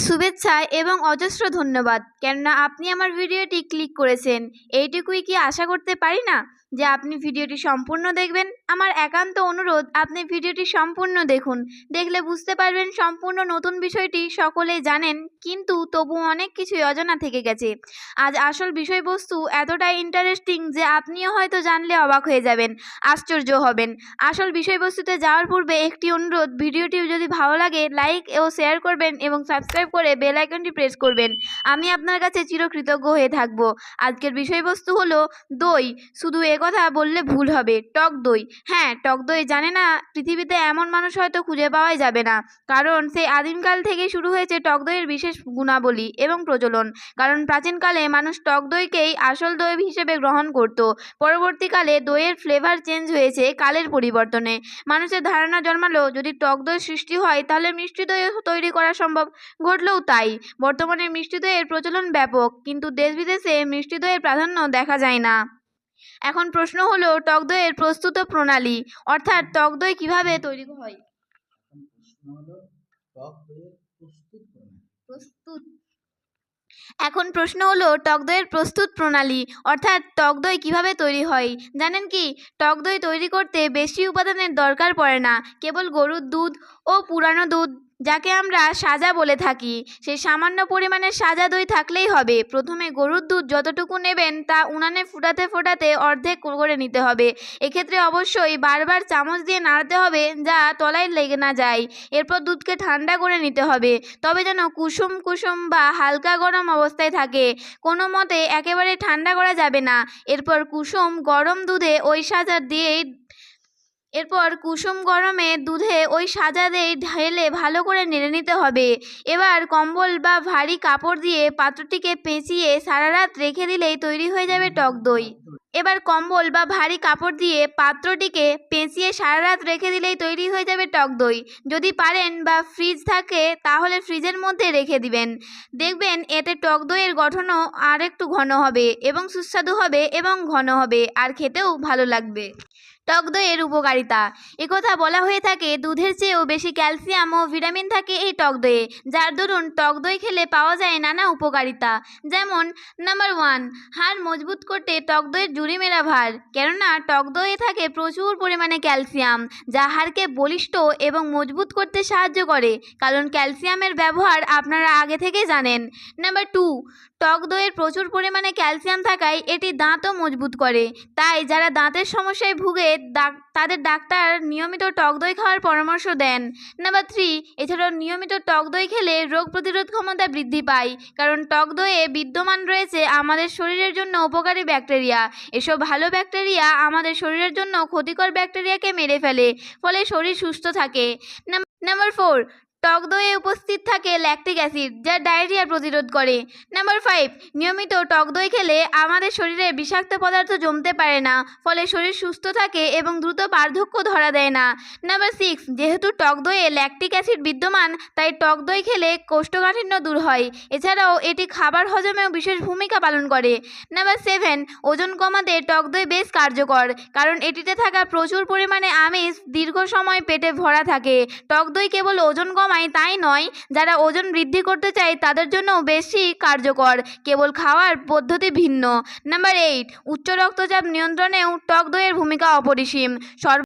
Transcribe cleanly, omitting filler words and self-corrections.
শুভেচ্ছা এবং অজস্র ধন্যবাদ, কেননা আপনি আমার ভিডিওটি ক্লিক করেছেন। এইটুকুই কি আশা করতে পারি না যে আপনি ভিডিওটি সম্পূর্ণ দেখবেন? আমার একান্ত অনুরোধ, আপনি ভিডিওটি সম্পূর্ণ দেখুন। দেখলে বুঝতে পারবেন সম্পূর্ণ নতুন বিষয়টি সকলেই জানেন, কিন্তু তবু অনেক কিছুই অজানা থেকে গেছে। আজ আসল বিষয়বস্তু এতটাই ইন্টারেস্টিং যে আপনিও হয়তো জানলে অবাক হয়ে যাবেন, আশ্চর্য হবেন। আসল বিষয়বস্তুতে যাওয়ার পূর্বে একটি অনুরোধ, ভিডিওটি যদি ভালো লাগে লাইক ও শেয়ার করবেন এবং সাবস্ক্রাইব করে বেল আইকনটি প্রেস করবেন। আমি আপনার কাছে চিরকৃতজ্ঞ হয়ে থাকব। আজকের বিষয়বস্তু হলো দই। শুধু কথা বললে ভুল হবে, টক দই। হ্যাঁ, টক দই জানে না পৃথিবীতে এমন মানুষ হয়তো খুঁজে পাওয়াই যাবে না, কারণ সেই আদিমকাল থেকে শুরু হয়েছে টক দইয়ের বিশেষ গুণাবলী এবং প্রচলন। কারণ প্রাচীনকালে মানুষ টক দইকেই আসল দই হিসেবে গ্রহণ করত। পরবর্তীকালে দইয়ের ফ্লেভার চেঞ্জ হয়েছে কালের পরিবর্তনে। মানুষের ধারণা জন্মালো যদি টক দই সৃষ্টি হয় তাহলে মিষ্টি দইও তৈরি করা সম্ভব। ঘটলেও তাই। বর্তমানে মিষ্টি দইয়ের প্রচলন ব্যাপক, কিন্তু দেশ বিদেশে মিষ্টি দইয়ের প্রাধান্য দেখা যায় না। এখন প্রশ্ন হলো টক দইয়ের প্রস্তুত প্রণালী, অর্থাৎ টক দই কিভাবে তৈরি হয়। এখন প্রশ্ন হলো টক দইয়ের প্রস্তুত প্রণালী, অর্থাৎ টক দই কিভাবে তৈরি হয়। জানেন কি, টক দই তৈরি করতে বেশি উপাদানের দরকার পড়ে না। কেবল গরুর দুধ ও পুরানো দুধ, যাকে আমরা সাজা বলে থাকি, সেই সামান্য পরিমাণে সাজা দই থাকলেই হবে। প্রথমে গরুর দুধ যতটুকু নেবেন তা উনানে ফোটাতে ফোটাতে অর্ধেক করে নিতে হবে। এক্ষেত্রে অবশ্যই বারবার চামচ দিয়ে নাড়তে হবে, যা তলায় লেগে না যায়। এরপর দুধকে ঠান্ডা করে নিতে হবে, তবে যেন কুসুম কুসুম বা হালকা গরম অবস্থায় থাকে। কোনো মতে একেবারে ঠান্ডা করা যাবে না। এরপর কুসুম গরম দুধে ওই সাজা দিয়ে ঢেলে ভালো করে নেড়ে নিতে হবে। এবার কম্বল বা ভারী কাপড় দিয়ে পাত্রটিকে পেঁচিয়ে সারা রাত রেখে দিলেই তৈরি হয়ে যাবে টক দই। যদি পারেন বা ফ্রিজ থাকে তাহলে ফ্রিজের মধ্যে রেখে দিবেন। দেখবেন এতে টক দইয়ের গঠনও আর একটু ঘন হবে এবং সুস্বাদু হবে এবং ঘন হবে, আর খেতেও ভালো লাগবে। টক দইয়ের উপকারিতা। একথা বলা হয়ে থাকে দুধের চেয়েও বেশি ক্যালসিয়াম ও ভিটামিন থাকে এই টক দইয়ে, যার দরুন টক দই খেলে পাওয়া যায় নানা উপকারিতা। যেমন নাম্বার 1, হাড় মজবুত করতে টক দইয়ের জুড়ি মেরা ভার। কেননা টক দইয়ে থাকে প্রচুর পরিমাণে ক্যালসিয়াম, যা হাড়কে বলিষ্ঠ এবং মজবুত করতে সাহায্য করে। কারণ ক্যালসিয়ামের ব্যবহার আপনারা আগে থেকে জানেন। নাম্বার 2, টক দইয়ের প্রচুর পরিমাণে ক্যালসিয়াম থাকায় এটি দাঁতও মজবুত করে। তাই যারা দাঁতের সমস্যায় ভুগে তাদের ডাক্তার নিয়মিত টক দই খাওয়ার পরামর্শ দেন। নাম্বার 3, এছাড়াও নিয়মিত টক দই খেলে রোগ প্রতিরোধ ক্ষমতা বৃদ্ধি পায়। কারণ টক দইয়ে বিদ্যমান রয়েছে আমাদের শরীরের জন্য উপকারী ব্যাকটেরিয়া। এসব ভালো ব্যাকটেরিয়া আমাদের শরীরের জন্য ক্ষতিকর ব্যাকটেরিয়াকে মেরে ফেলে, ফলে শরীর সুস্থ থাকে। নাম্বার 4, টক দইয়ে উপস্থিত থাকে ল্যাকটিক অ্যাসিড, যা ডায়রিয়া প্রতিরোধ করে। নাম্বার 5, নিয়মিত টক দই খেলে আমাদের শরীরে বিষাক্ত পদার্থ জমতে পারে না, ফলে শরীর সুস্থ থাকে এবং দ্রুত বার্ধক্য ধরা দেয় না। নাম্বার 6, যেহেতু টক দইয়ে ল্যাকটিক অ্যাসিড বিদ্যমান, তাই টক দই খেলে কোষ্ঠকাঠিন্য দূর হয়। এছাড়াও এটি খাবার হজমেও বিশেষ ভূমিকা পালন করে। নাম্বার 7, ওজন কমাতে টক দই বেশ কার্যকর, কারণ এটিতে থাকা প্রচুর পরিমাণে আমিষ দীর্ঘ সময় পেটে ভরা থাকে। টক দই কেবল ওজন কমায় তাই নয়, যারা ওজন বৃদ্ধি করতে চায় তাদের জন্যও বেশি কার্যকর, কেবল খাওয়ার পদ্ধতি ভিন্ন। নাম্বার 8, উচ্চ রক্তচাপ নিয়ন্ত্রণেও টক দইয়ের ভূমিকা অপরিসীম।